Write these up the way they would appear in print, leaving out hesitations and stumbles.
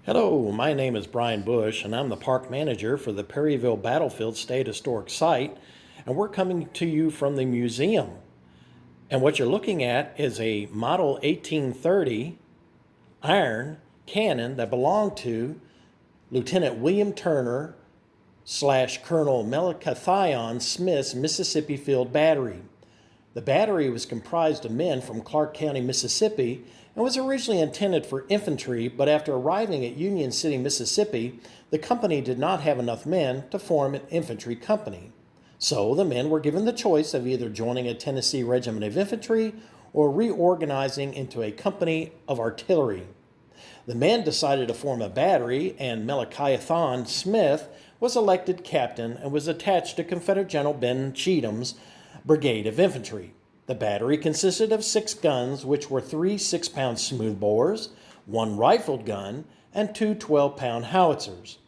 Hello, my name is Brian Bush, and I'm the park manager for the Perryville Battlefield State Historic Site, and we're coming to you from the museum. And what you're looking at is a Model 1830 iron cannon that belonged to Lieutenant William Turner / Colonel Melicathion Smith's Mississippi Field Battery. The battery was comprised of men from Clark County, Mississippi, and was originally intended for infantry, but after arriving at Union City, Mississippi, the company did not have enough men to form an infantry company. So the men were given the choice of either joining a Tennessee regiment of infantry or reorganizing into a company of artillery. The men decided to form a battery, and Melicathion Smith was elected captain and was attached to Confederate General Ben Cheatham's brigade of infantry. The battery consisted of 6 guns, which were 3 6-pound smoothbores, 1 rifled gun, and 2 12-pound howitzers.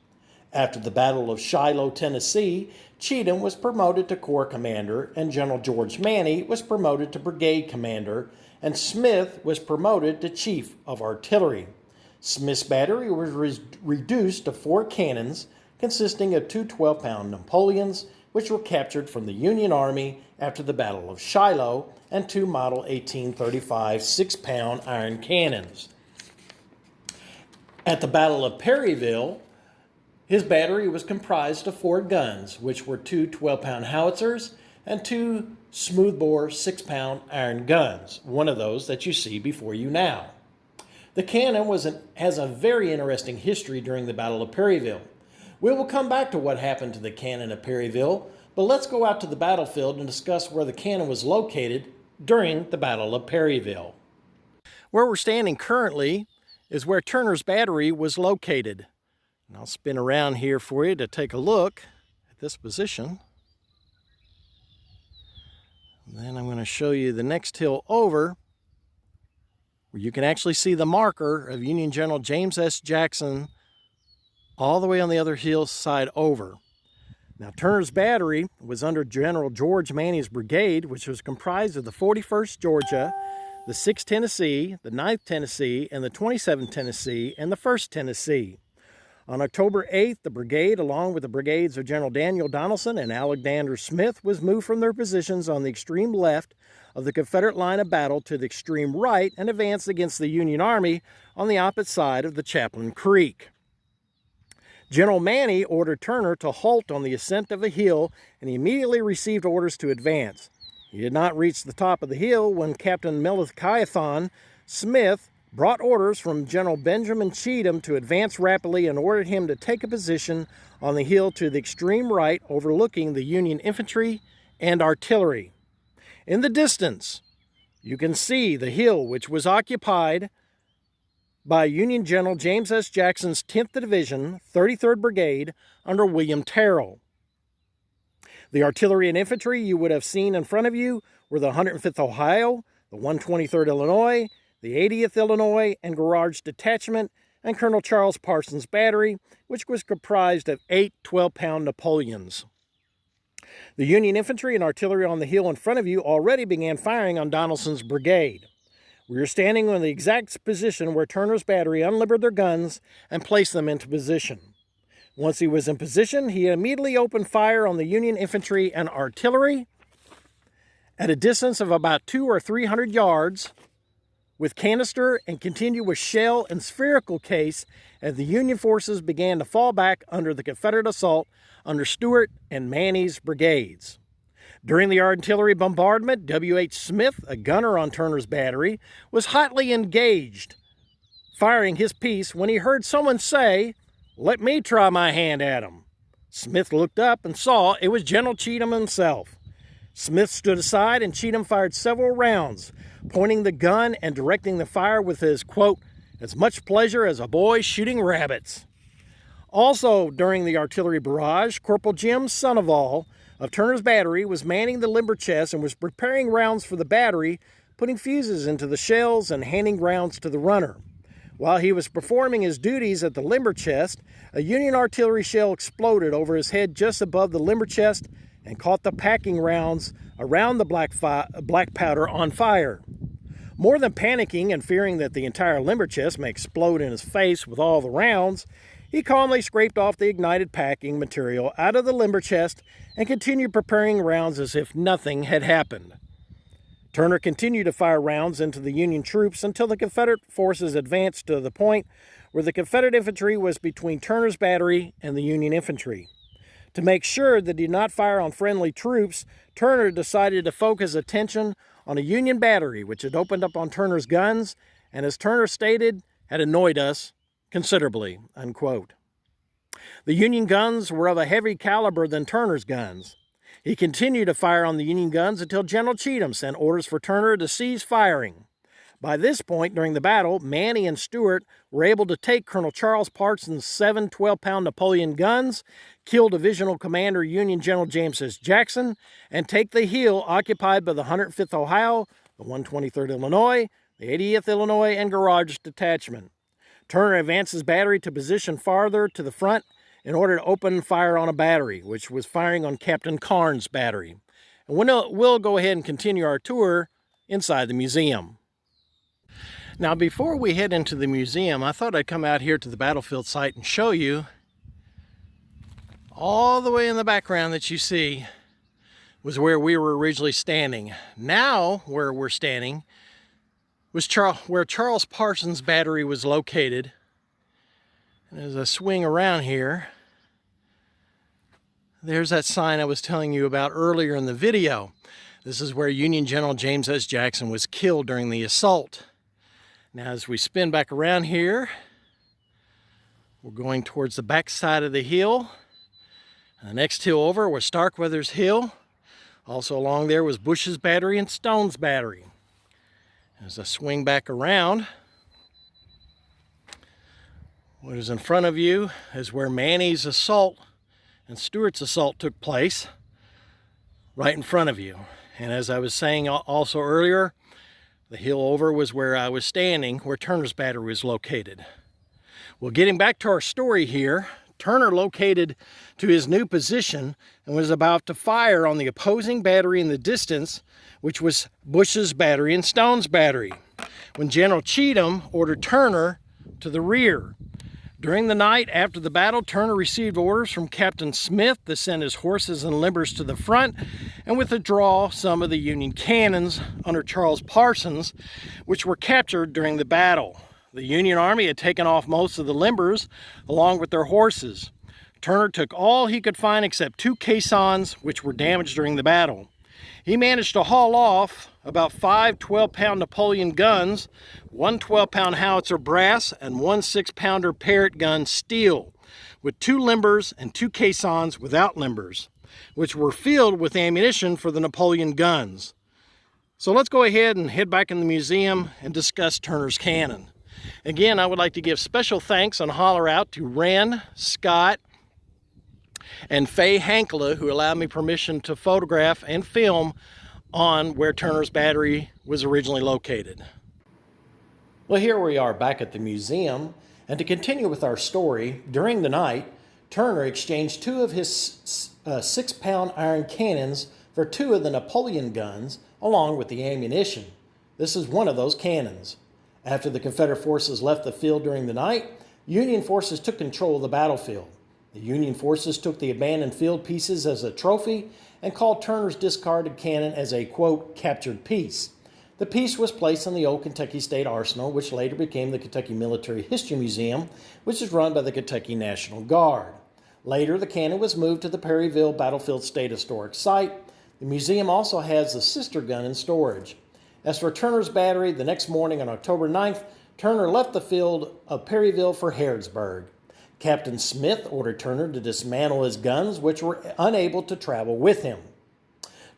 After the Battle of Shiloh, Tennessee, Cheatham was promoted to corps commander, and General George Manny was promoted to brigade commander, and Smith was promoted to chief of artillery. Smith's battery was reduced to 4 cannons, consisting of 2 12-pound Napoleons, which were captured from the Union Army after the Battle of Shiloh, and 2 Model 1835 6-pound iron cannons. At the Battle of Perryville, his battery was comprised of 4 guns, which were 2 12-pound howitzers and 2 smoothbore 6-pound iron guns, one of those that you see before you now. The cannon has a very interesting history during the Battle of Perryville. We will come back to what happened to the cannon at Perryville, but let's go out to the battlefield and discuss where the cannon was located during the Battle of Perryville. Where we're standing currently is where Turner's battery was located. And I'll spin around here for you to take a look at this position. And then I'm going to show you the next hill over, where you can actually see the marker of Union General James S. Jackson all the way on the other hillside over. Now, Turner's battery was under General George Manny's brigade, which was comprised of the 41st Georgia, the 6th Tennessee, the 9th Tennessee, and the 27th Tennessee, and the 1st Tennessee. On October 8th, the brigade, along with the brigades of General Daniel Donaldson and Alexander Smith, was moved from their positions on the extreme left of the Confederate line of battle to the extreme right and advanced against the Union Army on the opposite side of the Chaplain Creek. General Manny ordered Turner to halt on the ascent of a hill, and he immediately received orders to advance. He did not reach the top of the hill when Captain Melicathion Smith brought orders from General Benjamin Cheatham to advance rapidly and ordered him to take a position on the hill to the extreme right, overlooking the Union infantry and artillery. In the distance, you can see the hill, which was occupied by Union General James S. Jackson's 10th Division, 33rd Brigade, under William Terrell. The artillery and infantry you would have seen in front of you were the 105th Ohio, the 123rd Illinois, the 80th Illinois and Garage Detachment, and Colonel Charles Parsons' battery, which was comprised of 8 12-pound Napoleons. The Union infantry and artillery on the hill in front of you already began firing on Donaldson's brigade. We are standing in the exact position where Turner's battery unlimbered their guns and placed them into position. Once he was in position, he immediately opened fire on the Union infantry and artillery at a distance of about 200 or 300 yards with canister and continued with shell and spherical case as the Union forces began to fall back under the Confederate assault under Stewart and Manny's brigades. During the artillery bombardment, W.H. Smith, a gunner on Turner's battery, was hotly engaged, firing his piece when he heard someone say, "Let me try my hand at him." Smith looked up and saw it was General Cheatham himself. Smith stood aside and Cheatham fired several rounds, pointing the gun and directing the fire with his, quote, "as much pleasure as a boy shooting rabbits." Also, during the artillery barrage, Corporal Jim Sonneval of Turner's battery was manning the limber chest and was preparing rounds for the battery, putting fuses into the shells and handing rounds to the runner. While he was performing his duties at the limber chest, a Union artillery shell exploded over his head just above the limber chest and caught the packing rounds around the black powder on fire. More than panicking and fearing that the entire limber chest may explode in his face with all the rounds, he calmly scraped off the ignited packing material out of the limber chest and continued preparing rounds as if nothing had happened. Turner continued to fire rounds into the Union troops until the Confederate forces advanced to the point where the Confederate infantry was between Turner's battery and the Union infantry. To make sure that he did not fire on friendly troops, Turner decided to focus attention on a Union battery which had opened up on Turner's guns and, as Turner stated, had annoyed us considerably, unquote. The Union guns were of a heavier caliber than Turner's guns. He continued to fire on the Union guns until General Cheatham sent orders for Turner to cease firing. By this point during the battle, Manny and Stewart were able to take Colonel Charles Parsons' 7 12-pound Napoleon guns, kill Divisional Commander Union General James S. Jackson, and take the hill occupied by the 105th Ohio, the 123rd Illinois, the 80th Illinois, and Garage Detachment. Turner advanced his battery to position farther to the front in order to open fire on a battery, which was firing on Captain Carnes' battery. And we'll go ahead and continue our tour inside the museum. Now, before we head into the museum, I thought I'd come out here to the battlefield site and show you all the way in the background that you see was where we were originally standing. Now, where we're standing was where Charles Parsons' battery was located. And as I swing around here, there's that sign I was telling you about earlier in the video. This is where Union General James S. Jackson was killed during the assault. Now, as we spin back around here, we're going towards the back side of the hill. The next hill over was Starkweather's Hill. Also along there was Bush's Battery and Stone's Battery. As I swing back around, what is in front of you is where Manny's assault and Stewart's assault took place, right in front of you. And as I was saying also earlier, the hill over was where I was standing, where Turner's battery was located. Well, getting back to our story here, Turner located to his new position and was about to fire on the opposing battery in the distance, which was Bush's Battery and Stone's Battery, when General Cheatham ordered Turner to the rear. During the night after the battle, Turner received orders from Captain Smith to send his horses and limbers to the front and withdraw some of the Union cannons under Charles Parsons, which were captured during the battle. The Union Army had taken off most of the limbers along with their horses. Turner took all he could find except 2 caissons, which were damaged during the battle. He managed to haul off about 5 12-pound Napoleon guns, 1 12-pound howitzer brass, and 1 6-pounder Parrott gun steel, with 2 limbers and 2 caissons without limbers, which were filled with ammunition for the Napoleon guns. So let's go ahead and head back in the museum and discuss Turner's cannon. Again, I would like to give special thanks and holler out to Ren, Scott, and Faye Hankla, who allowed me permission to photograph and film on where Turner's battery was originally located. Well, here we are back at the museum, and to continue with our story, during the night, Turner exchanged 2 of his 6-pound iron cannons for 2 of the Napoleon guns, along with the ammunition. This is one of those cannons. After the Confederate forces left the field during the night, Union forces took control of the battlefield. The Union forces took the abandoned field pieces as a trophy and called Turner's discarded cannon as a, quote, captured piece. The piece was placed in the old Kentucky State Arsenal, which later became the Kentucky Military History Museum, which is run by the Kentucky National Guard. Later, the cannon was moved to the Perryville Battlefield State Historic Site. The museum also has the sister gun in storage. As for Turner's battery, the next morning on October 9th, Turner left the field of Perryville for Harrodsburg. Captain Smith ordered Turner to dismantle his guns, which were unable to travel with him.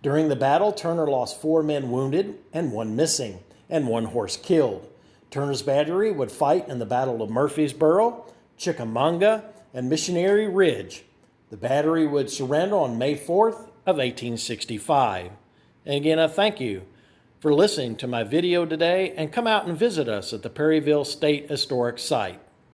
During the battle, Turner lost 4 men wounded and 1 missing, and 1 horse killed. Turner's battery would fight in the Battle of Murfreesboro, Chickamauga, and Missionary Ridge. The battery would surrender on May 4th of 1865. And again, I thank you for listening to my video today, and come out and visit us at the Perryville State Historic Site.